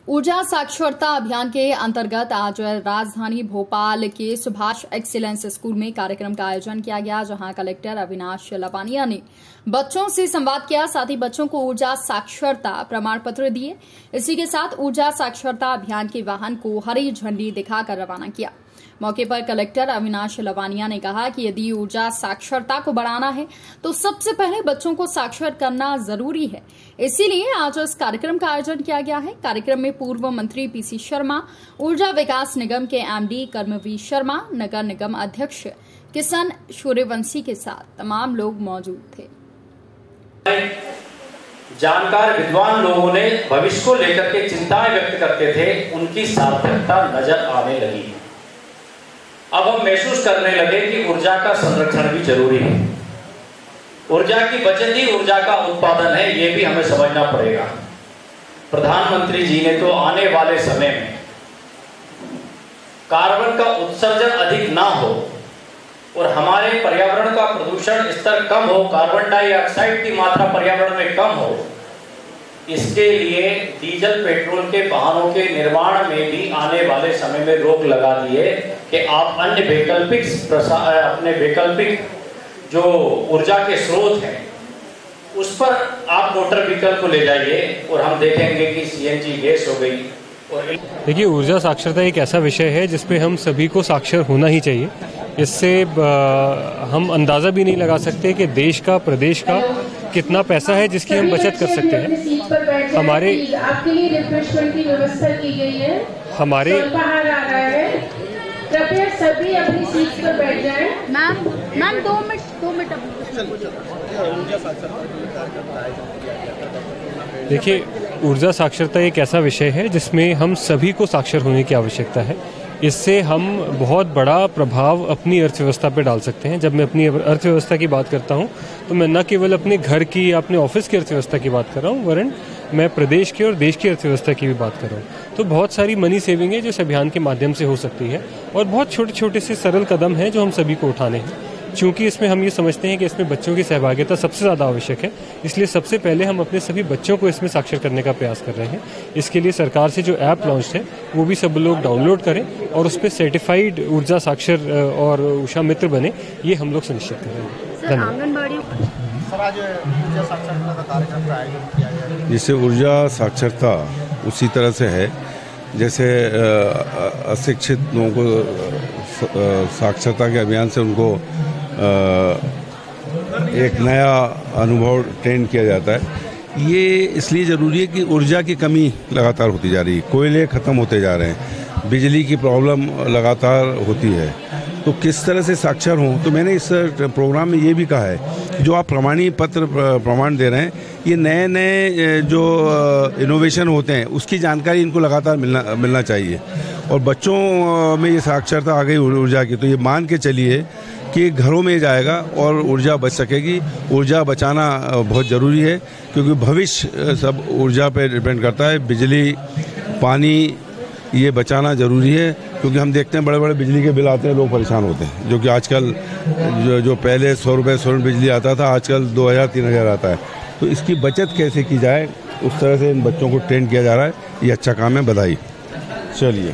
ऊर्जा साक्षरता अभियान के अंतर्गत आज राजधानी भोपाल के सुभाष एक्सीलेंस स्कूल में कार्यक्रम का आयोजन किया गया, जहां कलेक्टर अविनाश लवानिया ने बच्चों से संवाद किया। साथ ही बच्चों को ऊर्जा साक्षरता प्रमाण पत्र दिए। इसी के साथ ऊर्जा साक्षरता अभियान के वाहन को हरी झंडी दिखाकर रवाना किया। मौके पर कलेक्टर अविनाश लवानिया ने कहा कि यदि ऊर्जा साक्षरता को बढ़ाना है तो सबसे पहले बच्चों को साक्षर करना जरूरी है। इसीलिए आज इस कार्यक्रम का आयोजन किया गया है। कार्यक्रम में पूर्व मंत्री पीसी शर्मा, ऊर्जा विकास निगम के एमडी कर्मवीर शर्मा, नगर निगम अध्यक्ष किशन सूर्यवंशी के साथ तमाम लोग मौजूद थे। जानकार विद्वान लोगों ने भविष्य को लेकर के चिंताएं व्यक्त करते थे, उनकी सार्थकता नजर आने लगी। अब हम महसूस करने लगे कि ऊर्जा का संरक्षण भी जरूरी है। ऊर्जा की बचत ही ऊर्जा का उत्पादन है, ये भी हमें समझना पड़ेगा। प्रधानमंत्री जी ने तो आने वाले समय में कार्बन का उत्सर्जन अधिक ना हो और हमारे पर्यावरण का प्रदूषण स्तर कम हो, कार्बन डाइऑक्साइड की मात्रा पर्यावरण में कम हो, इसके लिए डीजल पेट्रोल के वाहनों के निर्माण में भी आने वाले समय में रोक लगा दी है कि आप अन्य वैकल्पिक जो ऊर्जा के स्रोत हैं उस पर आप मोटर व्हीकल को ले जाइए और हम देखेंगे कि सीएनजी गैस हो गई। और देखिए, ऊर्जा साक्षरता एक ऐसा विषय है जिसपे हम सभी को साक्षर होना ही चाहिए। इससे हम अंदाज़ा भी नहीं लगा सकते कि देश का, प्रदेश का कितना पैसा है जिसकी हम बचत कर सकते हैं। हमारे आपके लिए रिफ्रेशमेंट की व्यवस्था की गई है। हमारे बाहर आ रहा है, कृपया सभी अपनी सीट पर बैठ जाएं। मैम 2 मिनट देखिए, ऊर्जा साक्षरता एक ऐसा विषय है जिसमें हम सभी को साक्षर होने की आवश्यकता है। इससे हम बहुत बड़ा प्रभाव अपनी अर्थव्यवस्था पे डाल सकते हैं। जब मैं अपनी अर्थव्यवस्था की बात करता हूँ तो मैं न केवल अपने घर की या अपने ऑफिस की अर्थव्यवस्था की बात कर रहा हूँ, वरन मैं प्रदेश की और देश की अर्थव्यवस्था की भी बात कर रहा हूँ। तो बहुत सारी मनी सेविंग है जो इस अभियान के माध्यम से हो सकती है और बहुत छोटे छोटे से सरल कदम हैं जो हम सभी को उठाने हैं। चूँकि इसमें हम ये समझते हैं कि इसमें बच्चों की सहभागिता सबसे ज़्यादा आवश्यक है, इसलिए सबसे पहले हम अपने सभी बच्चों को इसमें साक्षर करने का प्रयास कर रहे हैं। इसके लिए सरकार से जो ऐप लॉन्च है वो भी सब लोग डाउनलोड करें और उस पर सर्टिफाइड ऊर्जा साक्षर और उषा मित्र बने, ये हम लोग सुनिश्चित कर रहे हैं। धन्यवाद। जिससे ऊर्जा साक्षरता उसी तरह से है जैसे अशिक्षित लोगों को साक्षरता के अभियान से उनको एक नया अनुभव ट्रेन किया जाता है। ये इसलिए ज़रूरी है कि ऊर्जा की कमी लगातार होती जा रही है, कोयले ख़त्म होते जा रहे हैं, बिजली की प्रॉब्लम लगातार होती है। तो किस तरह से साक्षर हों, तो मैंने इस प्रोग्राम में ये भी कहा है कि जो आप प्रमाणी पत्र प्रमाण दे रहे हैं, ये नए नए जो इनोवेशन होते हैं उसकी जानकारी इनको लगातार मिलना चाहिए। और बच्चों में ये साक्षरता आ गई ऊर्जा की, तो ये मान के चलिए कि घरों में जाएगा और ऊर्जा बच सकेगी। ऊर्जा बचाना बहुत ज़रूरी है क्योंकि भविष्य सब ऊर्जा पर डिपेंड करता है। बिजली, पानी, ये बचाना ज़रूरी है क्योंकि हम देखते हैं बड़े बड़े बिजली के बिल आते हैं, लोग परेशान होते हैं। जो कि आजकल जो पहले 100 रुपये बिजली आता था, आजकल 2000-3000 आता है। तो इसकी बचत कैसे की जाए, उस तरह से इन बच्चों को ट्रेन किया जा रहा है। ये अच्छा काम है, बधाई। चलिए।